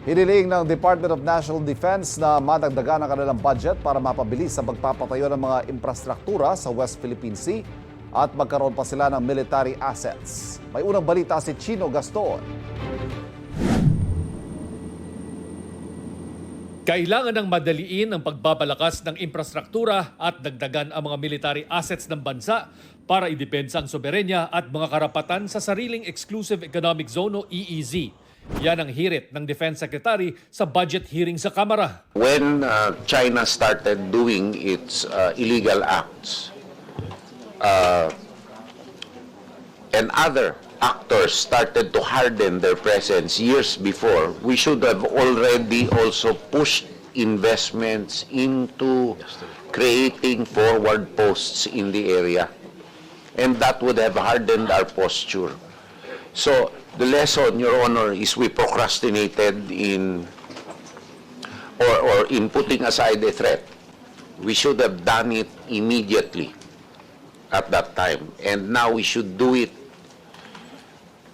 Hiniling ng Department of National Defense na madagdagan ang kanilang budget para mapabilis sa pagpapatayo ng mga infrastruktura sa West Philippine Sea at magkaroon pa sila ng military assets. May unang balita si Chino Gaston. Kailangan ng madaliin ang pagbabalakas ng infrastruktura at dagdagan ang mga military assets ng bansa para idepensa ang soberenya at mga karapatan sa sariling Exclusive Economic Zone o EEZ. Yan ang hirit ng Defense Secretary sa budget hearing sa Kamara. When China started doing its illegal acts and other actors started to harden their presence years before, we should have already also pushed investments into creating forward posts in the area. And that would have hardened our posture. So the lesson, Your Honor, is we procrastinated in or in putting aside a threat. We should have done it immediately at that time. And now we should do it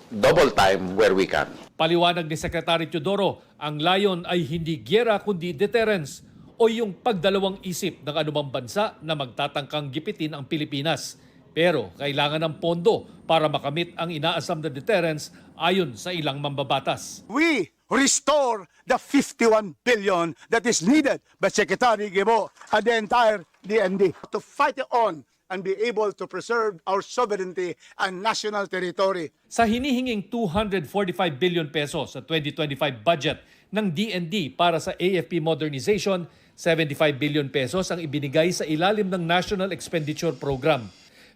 double time where we can. Paliwanag ni Secretary Teodoro, ang layon ay hindi gyera kundi deterrence o yung pagdalawang isip ng anumang bansa na magtatangkang gipitin ang Pilipinas. Pero kailangan ng pondo para makamit ang inaasam na deterrence ayon sa ilang mambabatas. We restore the 51 billion that is needed by Secretary Guo and the entire DND to fight it on and be able to preserve our sovereignty and national territory. Sa hinihinging 245 billion pesos sa 2025 budget ng DND para sa AFP modernization, 75 billion pesos ang ibinigay sa ilalim ng National Expenditure Program.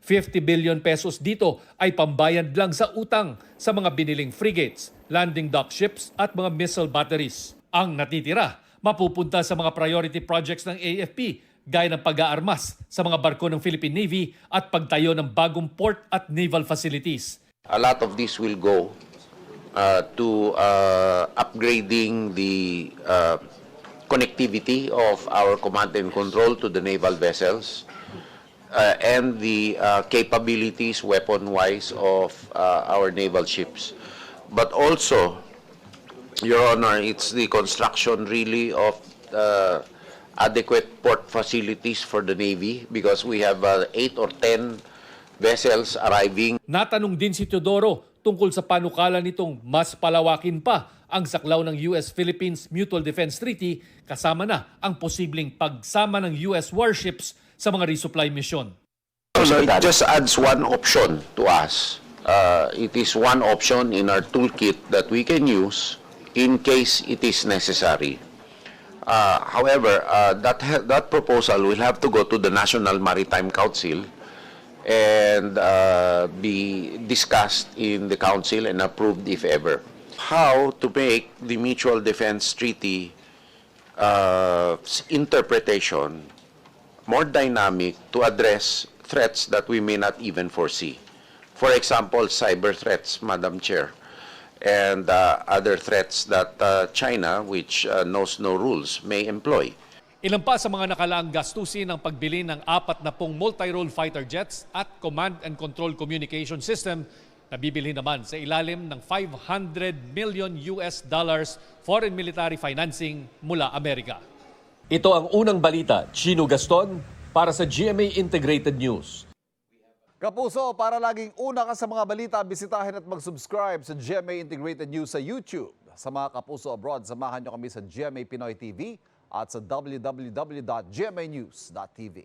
50 billion pesos dito ay pambayad lang sa utang sa mga biniling frigates, landing dock ships at mga missile batteries. Ang natitira, mapupunta sa mga priority projects ng AFP gaya ng pag-aarmas sa mga barko ng Philippine Navy at pagtayo ng bagong port at naval facilities. A lot of this will go to upgrading the connectivity of our command and control to the naval vessels. And the capabilities weapon-wise of our naval ships. But also, Your Honor, it's the construction really of adequate port facilities for the Navy because we have 8 or 10 vessels arriving. Natanong din si Teodoro tungkol sa panukala nitong mas palawakin pa ang saklaw ng US-Philippines Mutual Defense Treaty kasama na ang posibleng pagsama ng US warships sa mga resupply mission. So it just adds one option to us. It is one option in our toolkit that we can use in case it is necessary. However, that proposal will have to go to the National Maritime Council and be discussed in the Council and approved if ever. How to make the Mutual Defense Treaty interpretation more dynamic to address threats that we may not even foresee. For example, cyber threats, Madam Chair, and other threats that China, which knows no rules, may employ. Ilan pa sa mga nakalaang gastusin ng pagbili ng 40 multi-role fighter jets at command and control communication system na bibili naman sa ilalim ng $500 million foreign military financing mula Amerika. Ito ang unang balita, Chino Gaston, para sa GMA Integrated News. Kapuso, para laging una ka sa mga balita, bisitahin at mag-subscribe sa GMA Integrated News sa YouTube. Sa mga kapuso abroad, samahan nyo kami sa GMA Pinoy TV at sa www.gmanews.tv.